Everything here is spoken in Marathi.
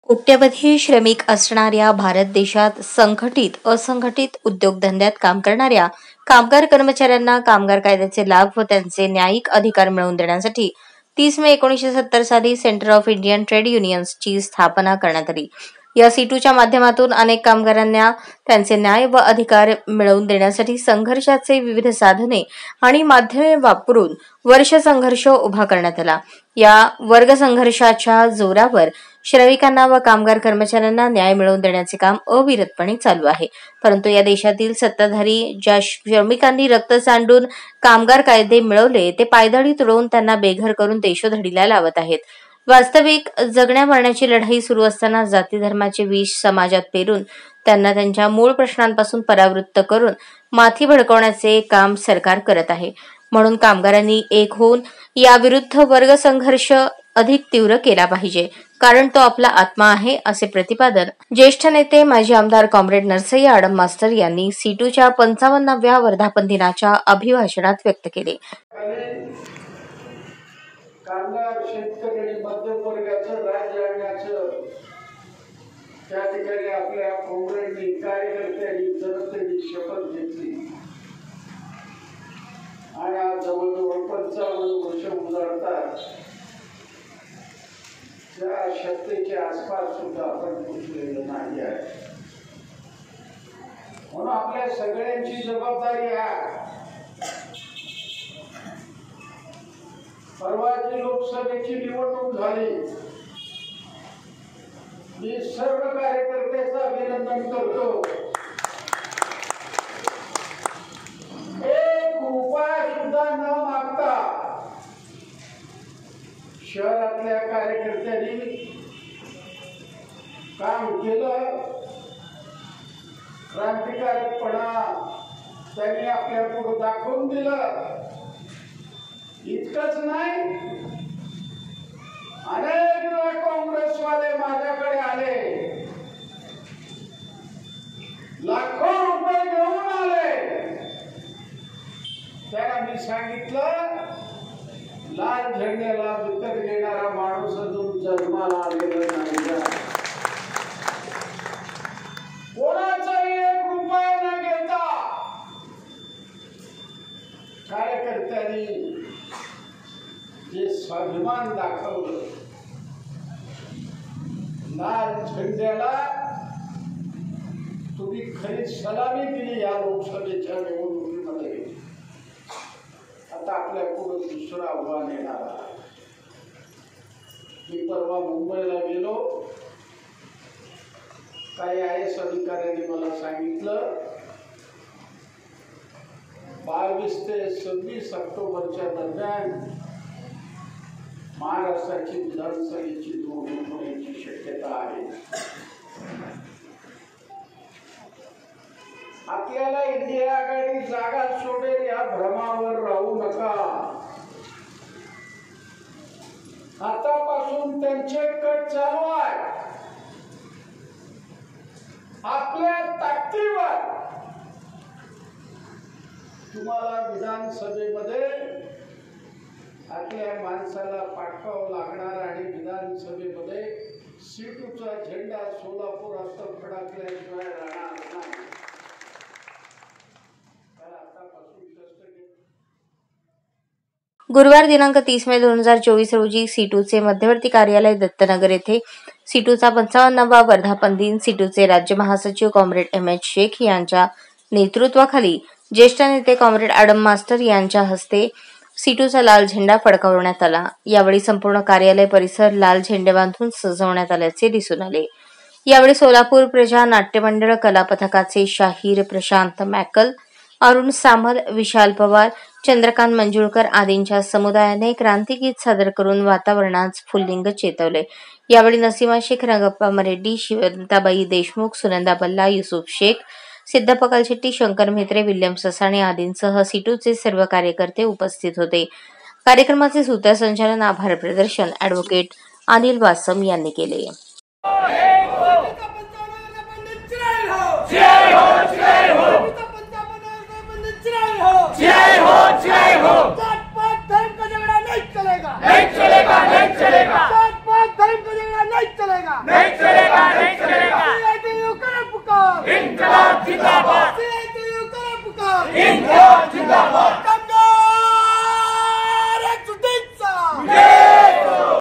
कोट्यवधी श्रमिक असणाऱ्या भारत देशात संघटित असंघटित उद्योगधंद्यात काम करणाऱ्या कामगार कर्मचाऱ्यांना कामगार कायद्याचे लाभ व त्यांचे न्यायिक अधिकार मिळवून देण्यासाठी 30 मे 1970 साली सेंटर ऑफ इंडियन ट्रेड युनियन्सची स्थापना करण्यात आली. या सीटूच्या माध्यमातून अनेक कामगारांना त्यांचे न्याय व अधिकार मिळवून देण्यासाठी संघर्षाचे विविध साधने आणि माध्यमे वापरून वर्ष संघर्ष उभा करण्यात आला. या वर्ग संघर्षाच्या जोरावर श्रमिकांना व कामगार कर्मचाऱ्यांना न्याय मिळवून देण्याचे काम अविरतपणे चालू आहे. परंतु या देशातील सत्ताधारी ज्या श्रमिकांनी रक्त सांडून कामगार कायदे मिळवले ते पायदळी तुडवून त्यांना बेघर करून देशोधडीला लावत आहेत. वास्तविक जगण्या मरण्याची लढाई सुरू असताना जाती धर्माचे विष समाजात पेरून त्यांना त्यांच्या मूळ प्रश्नांपासून परावृत्त करून माथी भडकवण्याचे काम सरकार करत आहे. म्हणून कामगारांनी एक होऊन याविरुद्ध वर्ग संघर्ष अधिक तीव्र केला पाहिजे, कारण तो आपला आत्मा आहे, असे प्रतिपादन ज्येष्ठ नेते माजी आमदार कॉम्रेड नरसय्या आडम मास्तर यांनी सीटूच्या 55व्या वर्धापन दिनाच्या अभिभाषणात व्यक्त केले. कामगार शेतकरी आणि मध्यम वर्गाचं राज्य आणण्याचं त्या ठिकाणी आपल्या कॉम्रेडनी कार्यकर्त्यांनी जनतेने शपथ घेतली आणि आज जवळजवळ 55 वर्ष उजाडतात त्या शक्तीच्या आसपास सुद्धा आपण पोचलेलो नाही आहे. म्हणून आपल्या सगळ्यांची जबाबदारी आहे. परवाची लोकसभेची निवडणूक झाली. मी सर्व कार्यकर्त्यांचं अभिनंदन करतो. एक रुपया सुद्धा न मागता शहरातल्या कार्यकर्त्यांनी काम केलं. क्रांतिकारकपणा त्यांनी आपल्या पुढे दाखवून दिलं. इतकंच नाही, अनेक काँग्रेसवाले माझ्याकडे आले, लाखो रुपये घेऊन आले. त्याला मी सांगितलं, लाल झेंड्याला विकत घेणारा माणूस अजून जन्माला आलेला नाही. कोणाचाही 1 रुपया न घेता कार्यकर्त्यांनी जे स्वाभिमान दाखवलं, लाल झेंड्याला तुम्ही खरी सलामी दिली या लोकसभेच्या निवडणुकीमध्ये. आता आपल्या पुढे दुसरं आव्हान येणार आहे. मी परवा मुंबईला गेलो. काही IAS अधिकाऱ्यांनी मला सांगितलं 22 ते 26 ऑक्टोबरच्या दरम्यान महाराष्ट्राची विधानसभेची निवडणूक होण्याची शक्यता आहे. आपल्याला इंडिया आघाडी जागा सोडेल या भ्रमावर राहू नका. आतापासून त्यांचे कट चालू आहे. आपल्या ताकदीवर तुम्हाला विधानसभेमध्ये आपल्या माणसाला पाठवावं लागणार आणि विधानसभेमध्ये सीटूचा झेंडा सोलापुरात फडकल्याशिवाय राहणार नाही. गुरुवार दिनांक 30 मे 2024 रोजी सीटूचे मध्यवर्ती कार्यालय दत्तनगर येथे सीटूचा 55वा वर्धापन दिन सीटूचे राज्य महासचिव कॉम्रेड M.H. शेख यांच्या नेतृत्वाखाली ज्येष्ठ नेते कॉम्रेड आडम मास्तर यांच्या हस्ते सीटूचा लाल झेंडा फडकवण्यात आला. यावेळी संपूर्ण कार्यालय परिसर लाल झेंडे बांधून सजवण्यात आल्याचे दिसून आले. यावेळी सोलापूर प्रजा नाट्य मंडळ कला पथकाचे शाहीर प्रशांत मॅकल, अरुण सामल, विशाल पवार, चंद्रकांत मंजुळकर आदींच्या समुदायाने क्रांतिगीत सादर करून वातावरणात फुल्लिंग चेतवले. यावेळी नसीमा शेख, रंगप्पा मरेड्डी, शिवंताबाई देशमुख, सुनंदा बल्ला, युसुफ शेख, सिद्धप्पा कलशेट्टी, शंकर म्हेत्रे, विल्यम ससाणे आदींसह सीटूचे सर्व कार्यकर्ते उपस्थित होते. कार्यक्रमाचे सूत्रसंचालन आभार प्रदर्शन ॲडव्होकेट अनिल वासम यांनी केले. जात पात धर्म का झगड़ा नहीं चलेगा, नहीं चलेगा, नहीं चलेगा. जात पात धर्म काम करेगा नहीं चलेगा, नहीं चलेगा, नहीं चलेगा। CITU करे पुकार, इंकलाब जिंदाबाद, CITU करे पुकार, इंकलाब जिंदाबाद।